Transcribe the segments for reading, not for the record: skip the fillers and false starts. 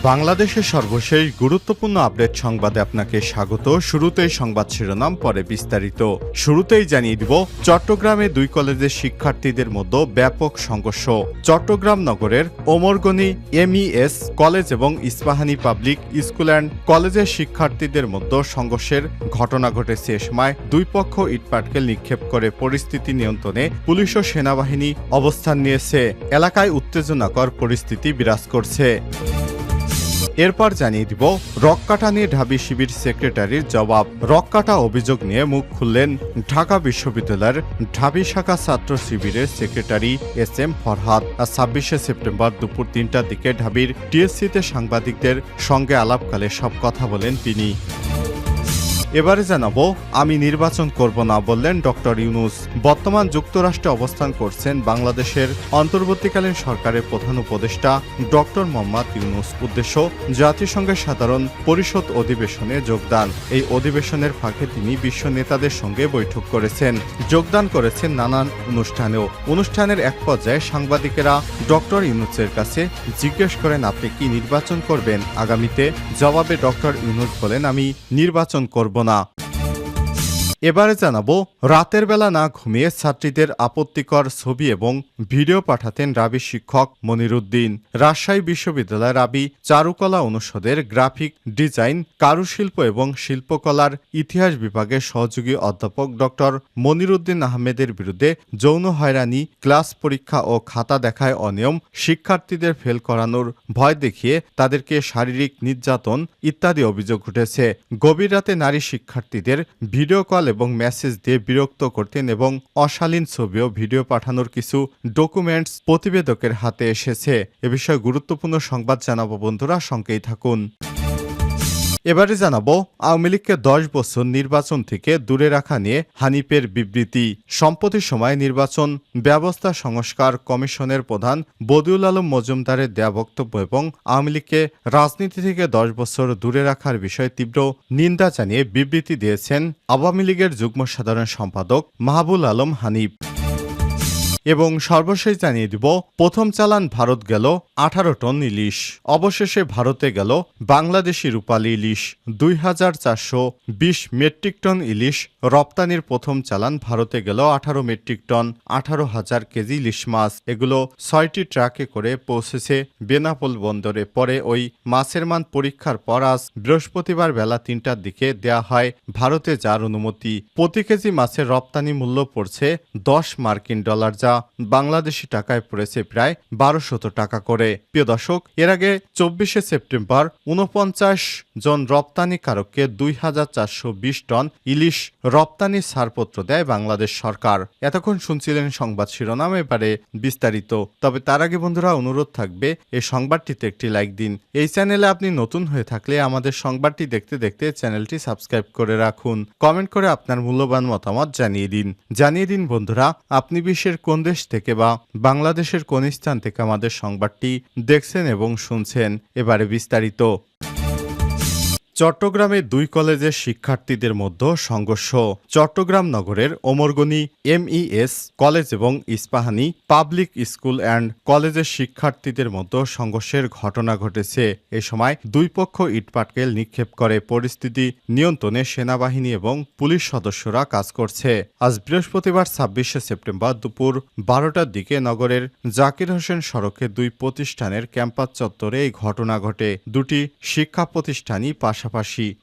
বাংলাদেশের সর্বশেষ গুরুত্বপূর্ণ আপডেট সংবাদে আপনাকে স্বাগত। শুরুতেই সংবাদ শিরোনাম, পরে বিস্তারিত। শুরুতেই জানিয়ে দিব, চট্টগ্রামে দুই কলেজের শিক্ষার্থীদের মধ্যে ব্যাপক সংঘর্ষ। চট্টগ্রাম নগরের ওমরগনি এমইএস কলেজ এবং ইস্পাহানি পাবলিক স্কুল অ্যান্ড কলেজের শিক্ষার্থীদের মধ্যে সংঘর্ষের ঘটনা ঘটেছে। এ সময় দুই পক্ষ ইটপাটকেল নিক্ষেপ করে পরিস্থিতি নিয়ন্ত্রণে পুলিশ ও সেনাবাহিনী অবস্থান নিয়েছে। এলাকায় উত্তেজনাকর পরিস্থিতি বিরাজ করছে। এরপর জানিয়ে দিব, রক্কাটা নিয়ে ঢাবি শিবির সেক্রেটারির জবাব। রক্কাটা অভিযোগ নিয়ে মুখ খুললেন ঢাকা বিশ্ববিদ্যালয়ের ঢাবি শাখা ছাত্র শিবিরের সেক্রেটারি এস.এম. ফরহাদ। ২৬শে সেপ্টেম্বর দুপুর ৩টার দিকে ঢাবির টিএসসিতে সাংবাদিকদের সঙ্গে আলাপকালে সব কথা বলেন তিনি। এবারে জানাবো, আমি নির্বাচন করব না বললেন ডক্টর ইউনূস। বর্তমান যুক্তরাষ্ট্রে অবস্থান করছেন বাংলাদেশের অন্তর্বর্তীকালীন সরকারের প্রধান উপদেষ্টা ডক্টর মোহাম্মদ ইউনূস। উদ্দেশ্য জাতিসংঘের সাধারণ পরিষদ অধিবেশনে যোগদান। এই অধিবেশনের ফাঁকে তিনি বিশ্ব নেতাদের সঙ্গে বৈঠক করেছেন, যোগদান করেছেন নানান অনুষ্ঠানেও। অনুষ্ঠানের এক পর্যায়ে সাংবাদিকেরা ডক্টর ইউনূসের কাছে জিজ্ঞেস করেন, আপনি কি নির্বাচন করবেন আগামীতে? জবাবে ডক্টর ইউনূস বলেন, আমি নির্বাচন করব না। এবারে জানাবো, রাতের বেলা না ঘুমিয়ে ছাত্রীদের আপত্তিকর ছবি এবং ভিডিও পাঠাতেন রাবি শিক্ষক মনিরুদ্দিন। রাজশাহী বিশ্ববিদ্যালয় রাবি চারুকলা অনুষদের গ্রাফিক ডিজাইন, কারুশিল্প এবং শিল্পকলার ইতিহাস বিভাগের সহযোগী অধ্যাপক ডক্টর মনিরুদ্দিন আহমেদের বিরুদ্ধে যৌন হয়রানি, ক্লাস পরীক্ষা ও খাতা দেখায় অনিয়ম, শিক্ষার্থীদের ফেল করানোর ভয় দেখিয়ে তাদেরকে শারীরিক নির্যাতন ইত্যাদি অভিযোগ উঠেছে। গভীর রাতে নারী শিক্ষার্থীদের ভিডিও কল এবং মেসেজ দিয়ে বিরক্ত করতেন এবং অশালীন ছবি ও ভিডিও পাঠানোর কিছু ডকুমেন্টস প্রতিবেদকের হাতে এসেছে। এ বিষয়ে গুরুত্বপূর্ণ সংবাদ জানাবো বন্ধুরা, সঙ্গেই থাকুন। এবারে জানাবো, আওয়ামী লীগকে ১০ বছর নির্বাচন থেকে দূরে রাখা নিয়ে হানিফের বিবৃতি। সম্প্রতি সময় নির্বাচন ব্যবস্থা সংস্কার কমিশনের প্রধান বদিউল আলম মজুমদারের দেয়া বক্তব্য এবং আওয়ামী লীগকে রাজনীতি থেকে ১০ বছর দূরে রাখার বিষয়ে তীব্র নিন্দা জানিয়ে বিবৃতি দিয়েছেন আওয়ামী লীগের যুগ্ম সাধারণ সম্পাদক মাহবুল আলম হানিফ। এবং সর্বশেষ জানিয়ে দিব, প্রথম চালান ভারত গেল ১৮ টন ইলিশ। অবশেষে ভারতে গেল বাংলাদেশি রূপালী ইলিশ। ২,৪২০ মেট্রিক টন ইলিশ রপ্তানির প্রথম চালান ভারতে গেল ১৮ মেট্রিক টন ১৮,০০০ কেজি ইলিশ মাছ। এগুলো ৬টি ট্রাকে করে পৌঁছেছে বেনাপোল বন্দরে। পরে ওই মাছের মান পরীক্ষার পর আজ বৃহস্পতিবার বেলা ৩টার দিকে দেয়া হয় ভারতে যার অনুমতি। প্রতি কেজি মাছের রপ্তানি মূল্য পড়ছে $10 যা বাংলাদেশি টাকায় পড়েছে প্রায় ১২০০ টাকা করে। প্রিয় দর্শক, এর আগে ২৪শে সেপ্টেম্বর ৪৯ জন রপ্তানিকারককে ২,৪২০ টন ইলিশ রপ্তানির ছাড়পত্র দেয় বাংলাদেশ সরকার। এতক্ষণ শুনছিলেন সংবাদ শিরোনাম, এবারে বিস্তারিত। তবে তার আগে বন্ধুরা অনুরোধ থাকবে, এই সংবাদটিতে একটি লাইক দিন। এই চ্যানেলে আপনি নতুন হয়ে থাকলে আমাদের সংবাদটি দেখতে দেখতে চ্যানেলটি সাবস্ক্রাইব করে রাখুন। কমেন্ট করে আপনার মূল্যবান মতামত জানিয়ে দিন বন্ধুরা, আপনি বিশ্বের কোন দেশ থেকে বা বাংলাদেশের কোন স্থান থেকে আমাদের সংবাদটি দেখছেন এবং শুনছেন। এবারে বিস্তারিত। চট্টগ্রামে দুই কলেজের শিক্ষার্থীদের মধ্যে সংঘর্ষ। চট্টগ্রাম নগরের ওমরগনি এমইএস কলেজ এবং ইস্পাহানি পাবলিক স্কুল অ্যান্ড কলেজের শিক্ষার্থীদের মধ্যে সংঘর্ষের ঘটনা ঘটেছে। এ সময় দুই পক্ষ ইটপাটকেল নিক্ষেপ করে পরিস্থিতি নিয়ন্ত্রণে সেনাবাহিনী এবং পুলিশ সদস্যরা কাজ করছে। আজ বৃহস্পতিবার ২৬শে সেপ্টেম্বর দুপুর ১২টার দিকে নগরের জাকির হোসেন সড়কে দুই প্রতিষ্ঠানের ক্যাম্পাস চত্বরে এই ঘটনা ঘটে। দুটি শিক্ষা প্রতিষ্ঠানই পাশাপাশি।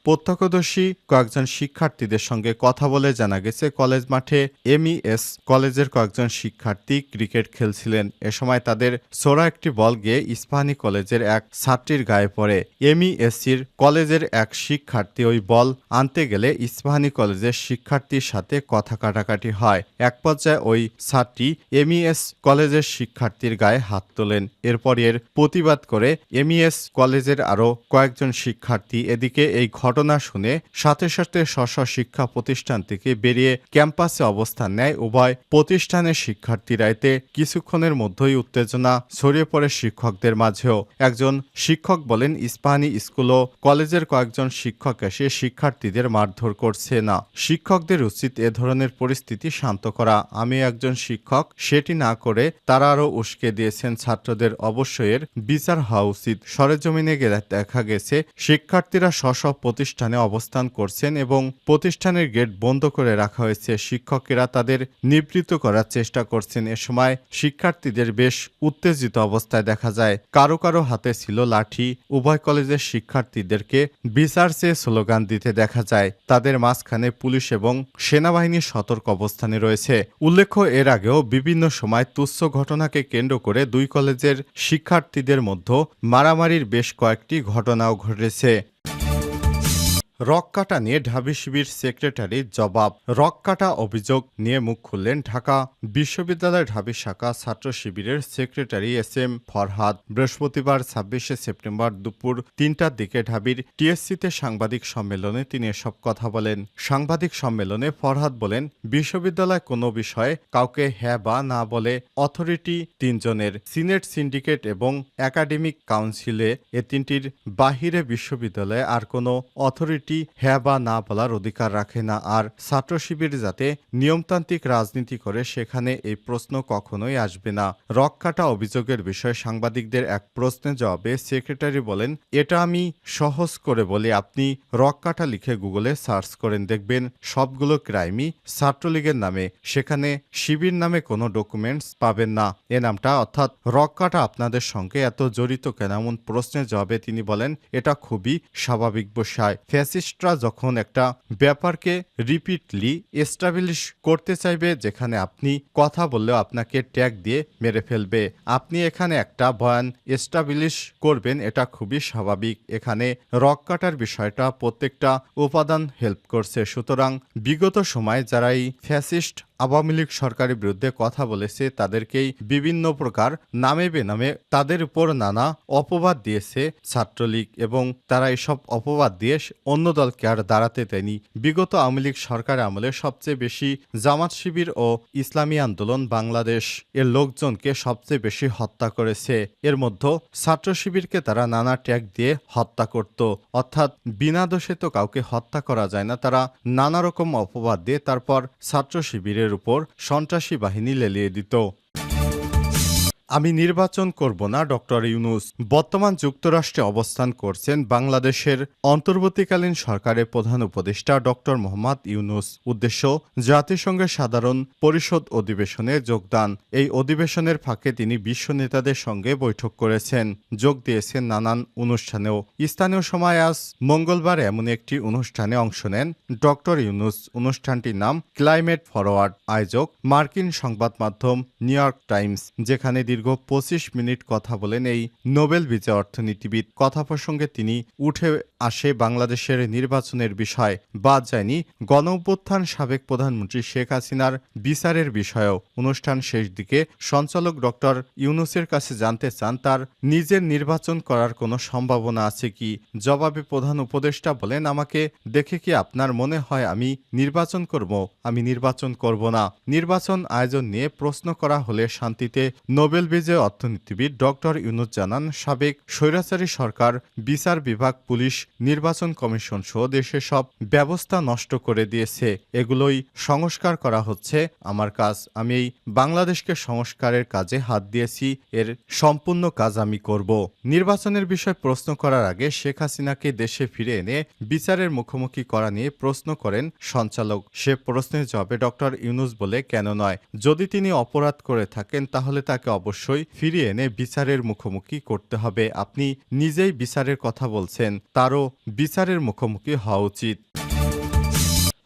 প্রত্যক্ষদর্শী কয়েকজন শিক্ষার্থীদের সঙ্গে কথা বলে জানা গেছে, কলেজ মাঠে এমইএস কলেজের কয়েকজন শিক্ষার্থী ক্রিকেট খেলছিলেন। এ সময় তাদের ছোড়া একটি বল গিয়ে ইস্পাহানি কলেজের এক ছাত্রীর গায়ে পড়ে। এমইএসসির কলেজের এক শিক্ষার্থী ওই বল আনতে গেলে ইস্পাহানি কলেজের শিক্ষার্থীর সাথে কথা কাটাকাটি হয়। এক পর্যায়ে ওই ছাত্রী এমইএস কলেজের শিক্ষার্থীর গায়ে হাত তোলেন। এরপর এর প্রতিবাদ করে এমইএস কলেজের আরও কয়েকজন শিক্ষার্থী এদিকে অন্যদিকে এই ঘটনা শুনে সাথে সাথে স্ব শিক্ষা প্রতিষ্ঠান থেকে বেরিয়ে ক্যাম্পাসে অবস্থান নেয় উভয় প্রতিষ্ঠানের শিক্ষার্থীরা। এতে কিছুক্ষণের মধ্যেই উত্তেজনা ছড়িয়ে পড়ে শিক্ষকদের মাঝেও। একজন শিক্ষক বলেন, ইস্পাহানি স্কুল ও কলেজের কয়েকজন শিক্ষক এসে শিক্ষার্থীদের মারধর করছে না। শিক্ষকদের উচিত এ ধরনের পরিস্থিতি শান্ত করা। আমি একজন শিক্ষক, সেটি না করে তারা আরও উস্কে দিয়েছেন। ছাত্রদের অবশ্যই এর বিচার হওয়া উচিত। সরেজমিনে গেলে দেখা গেছে শিক্ষার্থীরা স্ব প্রতিষ্ঠানে অবস্থান করছেন এবং প্রতিষ্ঠানের গেট বন্ধ করে রাখা হয়েছে। শিক্ষকেরা তাদের নিবৃত্ত করার চেষ্টা করছেন। এ সময় শিক্ষার্থীদের বেশ উত্তেজিত অবস্থায় দেখা যায়। কারো কারো হাতে ছিল লাঠি। উভয় কলেজের শিক্ষার্থীদেরকে বিচার চেয়ে স্লোগান দিতে দেখা যায়। তাদের মাঝখানে পুলিশ এবং সেনাবাহিনীর সতর্ক অবস্থানে রয়েছে। উল্লেখ্য, এর আগেও বিভিন্ন সময় তুচ্ছ ঘটনাকে কেন্দ্র করে দুই কলেজের শিক্ষার্থীদের মধ্যে মারামারির বেশ কয়েকটি ঘটনাও ঘটেছে। রককাটা নিয়ে ঢাবি শিবির সেক্রেটারির জবাব। রককাটা অভিযোগ নিয়ে মুখ খুললেন ঢাকা বিশ্ববিদ্যালয়ের ঢাবি শাখা ছাত্র শিবিরের সেক্রেটারি SM ফরহাদ। বৃহস্পতিবার 26শে সেপ্টেম্বর দুপুর 3টার দিকে ঢাবির TSC-তে সাংবাদিক সম্মেলনে তিনি এসব কথা বলেন। সাংবাদিক সম্মেলনে ফরহাদ বলেন, বিশ্ববিদ্যালয় কোনো বিষয়ে কাউকে হ্যাঁ বা না বলে অথরিটি 3 জনের, সিনেট, সিন্ডিকেট এবং একাডেমিক কাউন্সিলে। এ তিনটির বাহিরে বিশ্ববিদ্যালয়ে আর কোনো অথরিটি হ্যাঁ বা না বলার অধিকার রাখে না। আর ছাত্র শিবির যাতে নিয়মতান্ত্রিক রাজনীতি করে সেখানে এই প্রশ্ন কখনোই আসবে না। রককাটা অভিযোগের বিষয়ে সাংবাদিকদের এক প্রশ্নের জবাবে সেক্রেটারি বলেন, এটা আমি সহজ করে বলি, আপনি রককাটা লিখে গুগলে সার্চ করেন, দেখবেন সবগুলো ক্রাইমই ছাত্রলীগের নামে। সেখানে শিবির নামে কোনো ডকুমেন্টস পাবেন না। এ নামটা অর্থাৎ রককাটা আপনাদের সঙ্গে এত জড়িত কেন? এমন প্রশ্নের জবাবে তিনি বলেন, এটা খুবই স্বাভাবিক বিষয়। ফ্যাসিস্টরা যখন একটা ব্যাপারকে রিপিটলি এস্টাবলিশ করতে চাইবে, যেখানে আপনি কথা বললেও আপনাকে ট্যাগ দিয়ে মেরে ফেলবে, আপনি এখানে একটা বয়ান এস্টাবলিশ করবেন, এটা খুবই স্বাভাবিক। এখানে রককাটার বিষয়টা প্রত্যেকটা উপাদান হেল্প করছে। সুতরাং বিগত সময়ে যারা এই ফ্যাসিস্ট আওয়ামী লীগ সরকারের বিরুদ্ধে কথা বলেছে তাদেরকেই বিভিন্ন প্রকার নামে বেনামে তাদের উপর নানা অপবাদ দিয়েছে ছাত্রলীগ, এবং তারা এসব অপবাদ দিয়ে অন্য দলকে আর দাঁড়াতে দেয়নি। বিগত আওয়ামী লীগ সরকার আমলে সবচেয়ে বেশি জামাত শিবির ও ইসলামী আন্দোলন বাংলাদেশ এর লোকজনকে সবচেয়ে বেশি হত্যা করেছে। এর মধ্যে ছাত্র শিবিরকে তারা নানা ট্যাগ দিয়ে হত্যা করত, অর্থাৎ বিনা দোষে তো কাউকে হত্যা করা যায় না। তারা নানা রকম অপবাদ দিয়ে তারপর ছাত্র শিবিরের উপর সন্ত্রাসী বাহিনী লেলিয়ে দিত। আমি নির্বাচন করব না, ডক্টর ইউনূস। বর্তমান যুক্তরাষ্ট্রে অবস্থান করছেন বাংলাদেশের অন্তর্বর্তীকালীন সরকারের প্রধান উপদেষ্টা ডক্টর মোহাম্মদ ইউনূস। উদ্দেশ্য জাতিসংঘের সাধারণ পরিষদ অধিবেশনে যোগদান। এই অধিবেশনের ফাঁকে তিনি বিশ্ব নেতাদের সঙ্গে বৈঠক করেছেন, যোগ দিয়েছেন নানান অনুষ্ঠানেও। স্থানীয় সময় আজ মঙ্গলবার এমন একটি অনুষ্ঠানে অংশ নেন ডক্টর ইউনূস। অনুষ্ঠানটির নাম ক্লাইমেট ফরওয়ার্ড। আয়োজক মার্কিন সংবাদ মাধ্যম নিউ ইয়র্ক টাইমস, যেখানে দীর্ঘ 25 মিনিট কথা বলেন এই নোবেল বিজয়ী অর্থনীতিবিদ। কথা প্রসঙ্গে তিনি উঠে আসে বাংলাদেশের নির্বাচনের বিষয়, বাদ যায়নি গণঅভ্যুত্থান সাবেক প্রধানমন্ত্রী শেখ হাসিনার বিচারের বিষয়েও। অনুষ্ঠান শেষ দিকে সঞ্চালক ডক্টর ইউনূসের কাছে জানতে চান তার নিজের নির্বাচন করার কোনো সম্ভাবনা আছে কি। জবাবে প্রধান উপদেষ্টা বলেন, আমাকে দেখে কি আপনার মনে হয় আমি নির্বাচন করব? আমি নির্বাচন করব না। নির্বাচন আয়োজন নিয়ে প্রশ্ন করা হলে শান্তিতে নোবেল বিজয়ী অর্থনীতিবিদ ডক্টর ইউনূস জানান, সাবেক স্বৈরাচারী সরকার, বিচার বিভাগ, পুলিশ, নির্বাচন কমিশন সহ দেশের সব ব্যবস্থা নষ্ট করে দিয়েছে। এগুলোই সংস্কার করা হচ্ছে আমার কাজ। আমি এই বাংলাদেশকে সংস্কারের কাজে হাত দিয়েছি, এর সম্পূর্ণ কাজ আমি করব। নির্বাচনের বিষয়ে প্রশ্ন করার আগে শেখ হাসিনাকে দেশে ফিরে এনে বিচারের মুখোমুখি করা নিয়ে প্রশ্ন করেন সঞ্চালক। সে প্রশ্নের জবাবে ডক্টর ইউনূস বলে, কেন নয়? যদি তিনি অপরাধ করে থাকেন তাহলে তাকে অবশ্যই ফিরিয়ে এনে বিচারের মুখোমুখি করতে হবে। আপনি নিজেই বিচারের কথা বলছেন, তারও বিচারের মুখোমুখি হওয়া উচিত।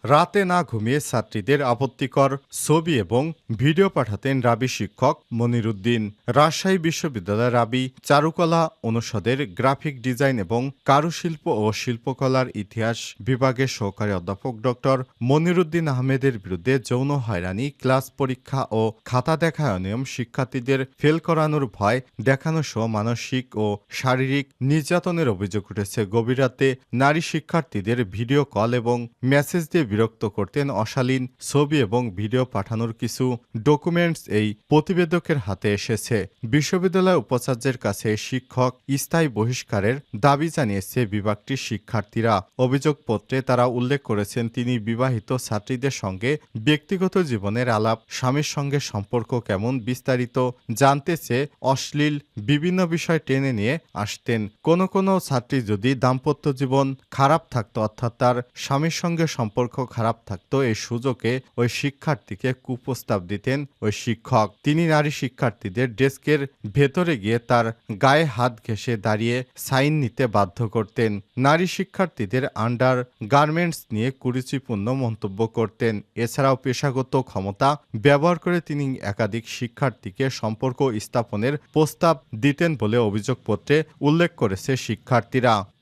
রাতে না ঘুমিয়ে ছাত্রীদের আপত্তিকর ছবি এবং ভিডিও পাঠাতেন রাবি শিক্ষক মনিরুদ্দিন। রাজশাহী বিশ্ববিদ্যালয়ের রাবি চারুকলা অনুষদের গ্রাফিক ডিজাইন এবং কারুশিল্প ও শিল্পকলার ইতিহাস বিভাগের সহকারী অধ্যাপক ডক্টর মনিরুদ্দিন আহমেদের বিরুদ্ধে যৌন হয়রানি, ক্লাস পরীক্ষা ও খাতা দেখায় অনিয়ম, শিক্ষার্থীদের ফেল করানোর ভয় দেখানো সহ মানসিক ও শারীরিক নির্যাতনের অভিযোগ উঠেছে। গভীর রাতে নারী শিক্ষার্থীদের ভিডিও কল এবং মেসেজ দিয়ে বিরক্ত করতেন। অশালীন ছবি এবং ভিডিও পাঠানোর কিছু ডকুমেন্টস এই প্রতিবেদকের হাতে এসেছে। বিশ্ববিদ্যালয় উপাচার্যের কাছে শিক্ষক স্থায়ী বহিষ্কারের দাবি জানিয়েছে বিভাগটির শিক্ষার্থীরা। অভিযোগপত্রে তারা উল্লেখ করেছেন তিনি বিবাহিত ছাত্রীদের সঙ্গে ব্যক্তিগত জীবনের আলাপ, স্বামীর সঙ্গে সম্পর্ক কেমন বিস্তারিত জানতে চেয়ে অশ্লীল বিভিন্ন বিষয় টেনে নিয়ে আসতেন। কোনো ছাত্রী যদি দাম্পত্য জীবন খারাপ থাকতো, অর্থাৎ তার স্বামীর সঙ্গে সম্পর্ক খারাপ থাকতো, এই সুযোগে ওই শিক্ষার্থীকে কুপ্রস্তাব দিতেন ওই শিক্ষক। তিনি নারী শিক্ষার্থীদের ডেস্কের ভেতরে গিয়ে তার গায়ে হাত ঘেঁষে দাঁড়িয়ে সাইন নিতে বাধ্য করতেন। নারী শিক্ষার্থীদের আন্ডার গার্মেন্টস নিয়ে কুরুচিপূর্ণ মন্তব্য করতেন। এছাড়াও পেশাগত ক্ষমতা ব্যবহার করে তিনি একাধিক শিক্ষার্থীকে সম্পর্ক স্থাপনের প্রস্তাব দিতেন বলে অভিযোগপত্রে উল্লেখ করেছে শিক্ষার্থীরা।